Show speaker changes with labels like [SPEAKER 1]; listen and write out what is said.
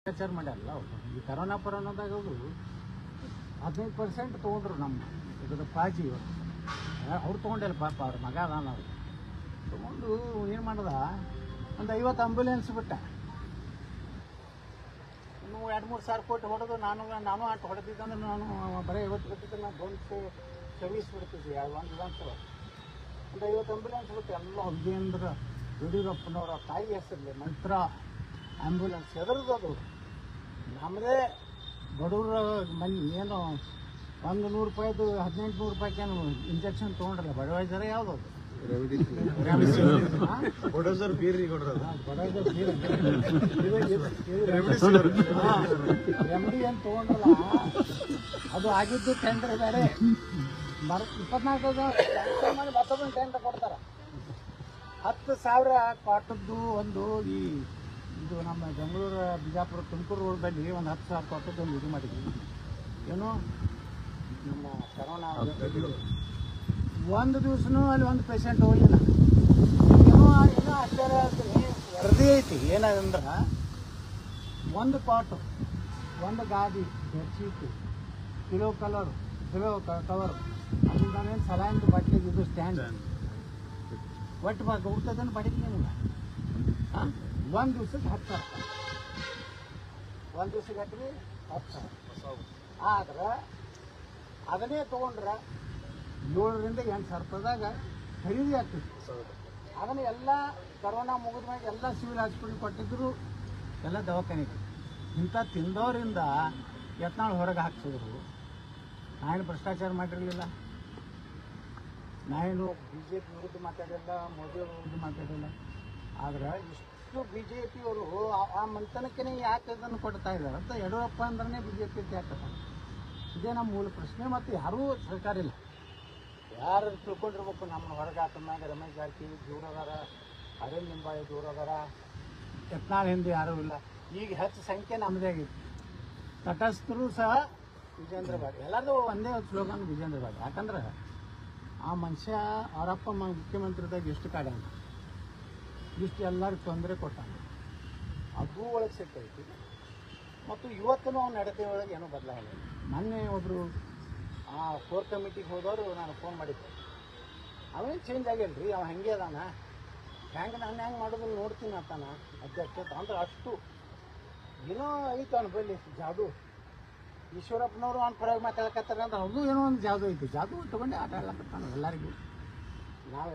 [SPEAKER 1] ಪ್ರಚಾರ ಮಾಡ್ಯಾರಲ್ಲ ಅವರು ಈ ಕರೋನಾದಾಗ ಅವರು 15% ತೊಗೊಂಡ್ರು ನಮ್ಮ ಇದ್ರ ಪಾಜಿ ಅವ್ರು ತೊಗೊಂಡಿಲ್ಲ ಪಾಪ ಅವ್ರ ಮಗ ಅದಾನ ಅವ್ರು ತೊಗೊಂಡು ಏನು ಮಾಡ್ದ ಒಂದು 50 ಆಂಬ್ಯುಲೆನ್ಸ್ ಬಿಟ್ಟ ಇನ್ನು 2-3 ಸಾವಿರ ಕೋಟಿ ಹೊಡೆದು ನಾನು ಅಷ್ಟು ಹೊಡೆದಿದ್ದಂದ್ರೆ ನಾನು ಬರೀ 50 ಕೊಟ್ಟಿದ್ದೆ ನಾನು ಬಂದು ಸರ್ವಿಸ್ ಬಿಡ್ತಿದ್ವಿ ಒಂದು ವಿಧಾನಸಭೆ ಒಂದು 50 ಆಂಬ್ಯುಲೆನ್ಸ್ ಬಿಟ್ಟು ಎಲ್ಲ ವಿಜೇಂದ್ರ ಯಡಿಯೂರಪ್ಪನವರ ತಾಯಿ ಹೆಸರಲ್ಲಿ ಮಂತ್ರ ಆಂಬ್ಯುಲೆನ್ಸ್ ಎದುರದು ಅದು ನಮ್ಮದೇ ಬಡವ್ರ ಮನೆ ಏನು 100 ರೂಪಾಯಿದು 1800 ರೂಪಾಯಿಗೇನು ಇಂಜೆಕ್ಷನ್ ತೊಗೊಂಡ್ರಲ್ಲ ಬಡವೈಸರ ಯಾವುದು ರೆಮಿಡಿ ಏನು ತೊಗೊಂಡ್ರಲ್ಲ ಅದು ಆಗಿದ್ದು ಟೆಂಡರ್ ಬೇರೆ 24 ಮಾಡಿ ಮತ್ತೊಂದು ಟೆಂಡರ್ ಕೊಡ್ತಾರೆ 10,000 ಕಾಟದ್ದು ಒಂದು ಈ ಇದು ನಮ್ಮ ಬೆಂಗಳೂರು ಬಿಜಾಪುರ ತುಮಕೂರು ರೋಡ್ದಲ್ಲಿ ಒಂದು 10,000 ಕಾಟದ್ದು ಒಂದು ಇದು ಮಾಡಿದ್ವಿ ಏನು ನಮ್ಮ ಕರೋನಾ ಒಂದು ದಿವಸನೂ ಅಲ್ಲಿ ಒಂದು ಪೇಷಂಟ್ ಹೋಗಿಲ್ಲ ಏನೋ ಆಶ್ಚರ್ಯ ಆಗ್ತೀನಿ ವರದಿ ಐತಿ ಏನಂದ್ರೆ ಒಂದು ಕಾಟು ಒಂದು ಗಾದಿ ಬೆಡ್ಶೀಟು ಕಿಲೋ ಕವರು ಅದರಿಂದೇನು ಸಲಾಯಿನ ಬಟ್ಟೆಗೆ ಇದು ಸ್ಟ್ಯಾಂಡ್ ಒಟ್ಟು ಹೋಗ್ತದನ್ನು ಬಡಿಗೆ ನಿಮ್ಗೆ ಹಾಂ ಒಂದು ದಿವ್ಸಕ್ಕೆ 10,000 ಒಂದು ದಿವ್ಸಕ್ಕೆ ಹಾಕ್ರಿ 10,000 ಆದ್ರೆ ಅದನ್ನೇ ತೊಗೊಂಡ್ರೆ 7ರಿಂದ 8 ರೂಪಾಯಿದಾಗ ಖರೀದಿ ಆಗ್ತಿತ್ತು ಅದನ್ನು ಎಲ್ಲ ಕರೋನಾ ಮುಗಿದ ಮ್ಯಾಗ ಎಲ್ಲ ಸಿವಿಲ್ ಹಾಸ್ಪಿಟಲ್ ಕೊಟ್ಟಿದ್ರು ಎಲ್ಲ ದವಾಖಾನೆಗೆ ಇಂಥ ತಿಂದವರಿಂದ ಯತ್ನಾಳ್ ಹೊರಗೆ ಹಾಕ್ಸಿದ್ರು ನಾನೇನು ಭ್ರಷ್ಟಾಚಾರ ಮಾಡಿರಲಿಲ್ಲ ನಾನೇನು BJP ವಿರುದ್ಧ ಮಾತಾಡಿಲ್ಲ ಮೋದಿ ಅವ್ರ ವಿರುದ್ಧ ಮಾತಾಡಿಲ್ಲ ಆದ್ರೆ ಇಷ್ಟು BJP ಅವರು ಆ ಮಂಥನಕ್ಕೆ ಯಾಕೆ ಇದನ್ನು ಕೊಡ್ತಾ ಇದ್ದಾರೆ ಅಂತ ಯಡಿಯೂರಪ್ಪ ಅಂದ್ರೆ BJP ಅಂತ ಯಾಕೆ ಇದೇ ನಮ್ಮ ಮೂಲ ಪ್ರಶ್ನೆ ಮತ್ತು ಯಾರೂ ಸರ್ಕಾರ ಇಲ್ಲ ಯಾರು ತಿಳ್ಕೊಂಡಿರ್ಬೇಕು ನಮ್ಮನ್ನು ಹೊರಗೆ ಹಾಕಿದ್ಮ್ಯಾಗ ರಮೇಶ್ ಜಾರಕಿಹೊಳಿ ದೂರ ಅದಾರ ಅರವಿಂದ್ ಲಿಂಬಾಯಿ ದೂರ ಅದಾರ ಯತ್ನಾಳ್ ಹಿಂದೆ ಯಾರೂ ಇಲ್ಲ ಈಗ ಹೆಚ್ಚು ಸಂಖ್ಯೆ ನಮ್ಮದೇ ಆಗಿತ್ತು ತಟಸ್ಥರು ಸಹ ವಿಜೇಂದ್ರ ಬಾಡಿ ಎಲ್ಲರೂ ಒಂದೇ ಸ್ಲೋಗನ್ ವಿಜೇಂದ್ರ ಬಾಡಿ ಯಾಕಂದ್ರೆ ಆ ಮನುಷ್ಯ ಅವರಪ್ಪ ಮುಖ್ಯಮಂತ್ರಿದಾಗ ಎಷ್ಟು ಕಾಡ್ಯಾನ ಇಷ್ಟು ಎಲ್ಲರಿಗೂ ತೊಂದರೆ ಕೊಟ್ಟಾನ ಅದು ಒಳಗೆ ಸಿಕ್ಕೈತಿ ಮತ್ತು ಇವತ್ತೂ ಅವ್ನ ನಡತೆ ಒಳಗೆ ಏನೂ ಬದಲಾವಣೆ ಮೊನ್ನೆ ಒಬ್ಬರು ಆ ಕೋರ್ ಕಮಿಟಿಗೆ ಹೋದವರು ನಾನು ಫೋನ್ ಮಾಡಿದ್ದೆ ಅವೇನು ಚೇಂಜ್ ಆಗಿಲ್ಲ ರೀ ಅವ ಹೆಂಗೆ ಅದಾನ ನಾನು ಹೆಂಗೆ ಮಾಡೋದನ್ನು ನೋಡ್ತೀನಿ ಅಂತಾನ ಅಧ್ಯಕ್ಷ ಅಂದ್ರೆ ಅಷ್ಟು ಏನೋ ಐತೆ ಅವನ ಬಳಿ ಜಾದು ಈಶ್ವರಪ್ಪನವರು ಅವ್ನ ಪರವಾಗಿ ಮಾತಾಡಕತ್ತಾರೆ ಅಂದ್ರೆ ಅವ್ರದ್ದು ಏನೋ ಒಂದು ಜಾದು ಐತಿ ಜಾದು ತೊಗೊಂಡು ಆಟ ಆಡ್ಲಕತ್ತಾನ ಎಲ್ಲರಿಗೂ ನಾವು